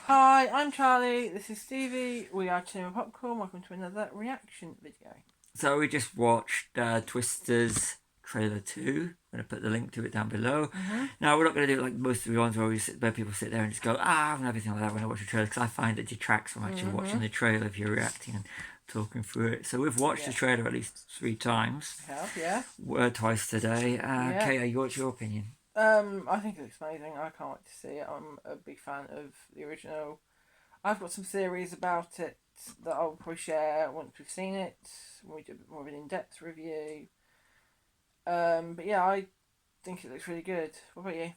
Hi, I'm Charlie. This is Stevie. We are Cinema Popcorn. Welcome to another reaction video. So we just watched Twisters trailer 2. I'm going to put the link to it down below. Now, we're not going to do it like most of the ones where people sit there and just go, and everything like that when I watch a trailer, because I find it detracts from actually watching the trailer if you're reacting and talking through it. So we've watched the trailer at least 3 times. We have, yeah. Twice today. Kay, what's your opinion? I think it looks amazing. I can't wait to see it. I'm a big fan of the original. I've got some theories about it that I'll probably share once we've seen it, when we do a bit more of an in-depth review. But yeah, I think it looks really good. What about you?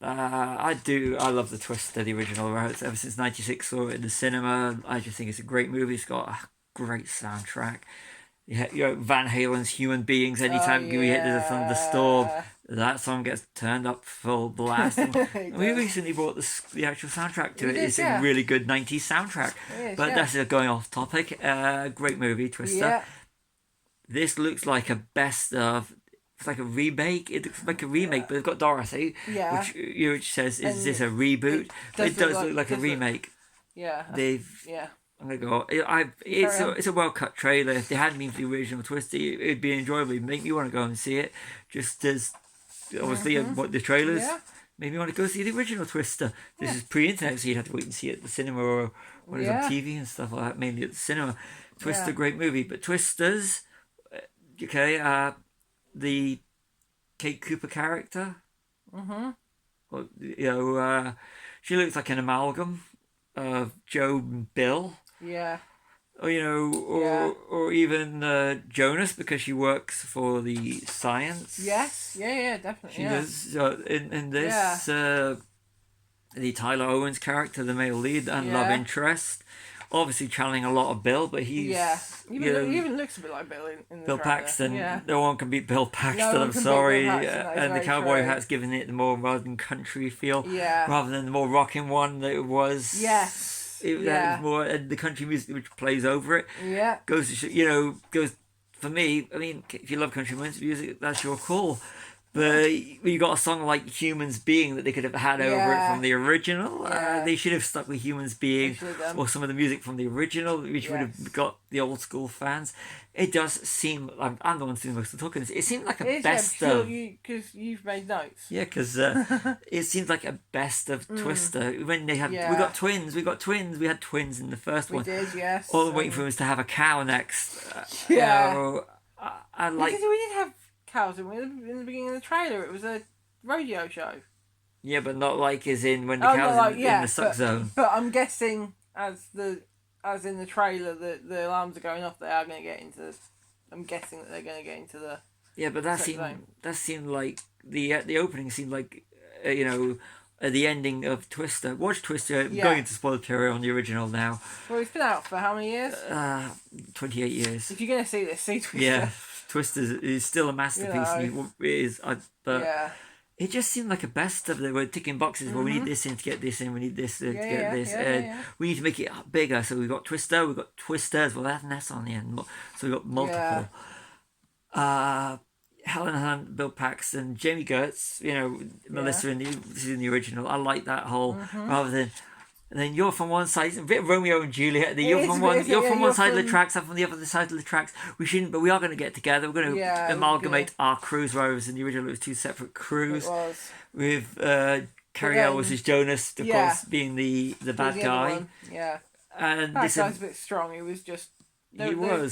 I do. I love the Twister, the original. Ever since '96, saw it in the cinema. I just think it's a great movie. It's got a great soundtrack. Van Halen's "Human Beings." Anytime we hit the thunderstorm, that song gets turned up full blast. We recently brought the actual soundtrack to it. It's a really good '90s soundtrack. But that's going off topic. Great movie, Twister. Yeah. This looks like a best of. It's like a remake. It looks like a remake, but it's got Dorothy, which says, "Is this a reboot?" It does look like a remake. Yeah. I'm gonna go. It's a well cut trailer. If they hadn't been for the original Twister, it'd be enjoyable. It'd make me want to go and see it. Just as obviously what the trailers made me want to go see the original Twister. This is pre-internet, so you'd have to wait and see it at the cinema or when it's on TV and stuff like that. Mainly at the cinema. Twister, great movie, but Twisters, the Kate Cooper character. Well, she looks like an amalgam of Joe and Bill. Yeah. Or even Jonas, because she works for the science. Yes. Yeah. Definitely. She does. In this, the Tyler Owens character, the male lead and love interest, obviously channeling a lot of Bill, but he's he even looks a bit like Bill in the Bill trailer. Paxton. No one can beat Bill Paxton. I'm sorry, and the cowboy hat's giving it the more modern country feel, rather than the more rocking one that it was. Yes. It was more the country music which plays over it. Yeah. Goes for me. I mean, if you love country music, that's your call. But you got a song like "Humans Being" that they could have had over it from the original. They should have stuck with "Humans Being" or some of the music from the original, which would have got the old school fans. It does seem I'm the one doing most of the talking. It seemed like a best of because you've made notes. Yeah, because it seems like a best of Twister. When they had we got twins. We had twins in the first one. We did, yes. All waiting for us to have a cow next. I like. Because we did have cows in the beginning of the trailer. It was a radio show. Yeah, but not like as in when the cows in the suck zone. But I'm guessing as in the trailer the alarms are going off, they are going to get into. I'm guessing that they're going to get into the. Yeah, but that seemed like the opening seemed like the ending of Twister. Watch Twister. I'm going into spoiler territory on the original now. Well, it's been out for how many years? 28 years. If you're going to see this, see Twister. Yeah, Twister is still a masterpiece. It just seemed like a best of. They were ticking boxes. Well, we need this in to get this in. We need this to get this. We need to make it bigger. So we've got Twister. We've got Twisters. Well, that's an S on the end. So we've got multiple. Helen Hunt, Bill Paxton, Jamie Gertz, Melissa this is in the original. I like that whole rather than. And then you're from one side, a bit of Romeo and Juliet. You're from one side of the tracks, I'm from the other side of the tracks. We shouldn't, but we are going to get together. We're going to amalgamate our crews, whereas in the original it was 2 separate crews. It was. With Carrie Elwes as Jonas, of course, being the bad guy. And that guy's a bit strong. He was just. They wanted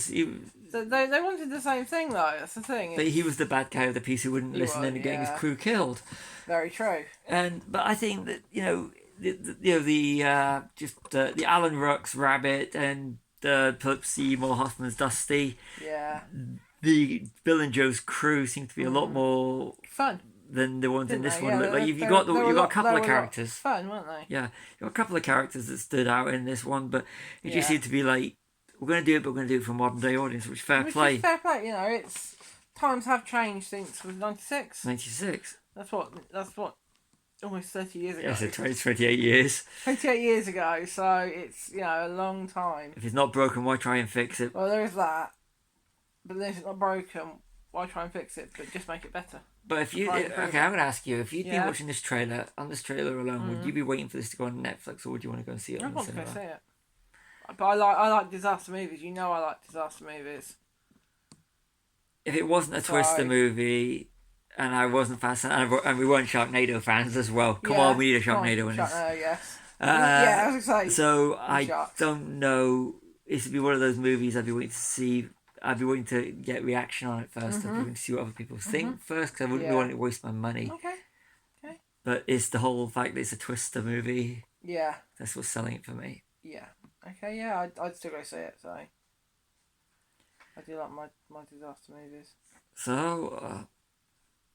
the same thing though. That's the thing. But he was the bad guy of the piece who wouldn't listen and getting his crew killed. Very true. But I think that the Alan Ruck's Rabbit and Philip Seymour Hoffman's Dusty. Yeah. The Bill and Joe's crew seem to be a lot more fun than the ones in this one. You've got a couple of characters. Fun, weren't they? Yeah, you got a couple of characters that stood out in this one, but it just seemed to be like we're going to do it, but we're going to do it for a modern day audience, which is fair play. Fair play, it's times have changed since was 96. 96. That's what. Almost 30 years ago. Yes, it's 28 years. 28 years ago, so it's a long time. If it's not broken, why try and fix it? Well, there is that. But then if it's not broken, why try and fix it? But just make it better. But if you Try and prove okay, I'm gonna ask you if you'd been Yeah. watching this trailer on this trailer alone, would you be waiting for this to go on Netflix, or would you want to go and see it I on the want to go cinema? see it. But I like disaster movies. You know I like disaster movies. If it wasn't a So- Twister movie, and I wasn't fascinated, and we weren't Sharknado fans as well. Come Yeah, on, we need a come on, Sharknado in this. Sharknado, yes. Uh, I was excited. So I sharks. don't know. It would be one of those movies I'd be waiting to see. I'd be waiting to get reaction on it 1st I'd be waiting to see what other people think first, because I wouldn't be Yeah. wanting to waste my money. Okay. But it's the whole fact that it's a Twister movie. Yeah. That's what's selling it for me. Yeah. Okay. Yeah. I'd still go see it. So I do like my disaster movies. So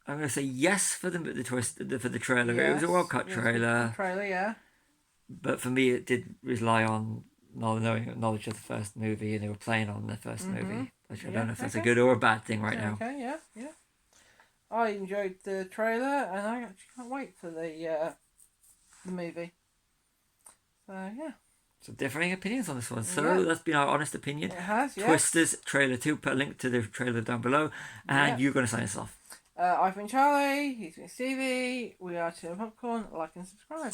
I'm gonna say yes for the twist for the trailer. It was a Yes, well cut it was a trailer, Trailer. Yeah. but for me it did rely on knowledge of the first movie, and they were playing on the 1st movie, which I Yeah, don't know if that's a okay. good or a bad thing right Yeah, now. Okay. Yeah. Yeah. I enjoyed the trailer, and I actually can't wait for the movie. So yeah, So differing opinions on this one. So Yeah. that's been our honest opinion. it has. Yes. Twisters trailer 2. Put a link to the trailer down below, and Yeah. you're gonna sign us off. I've been Charlie. He's been Stevie. We are Chilling Popcorn. Like and subscribe.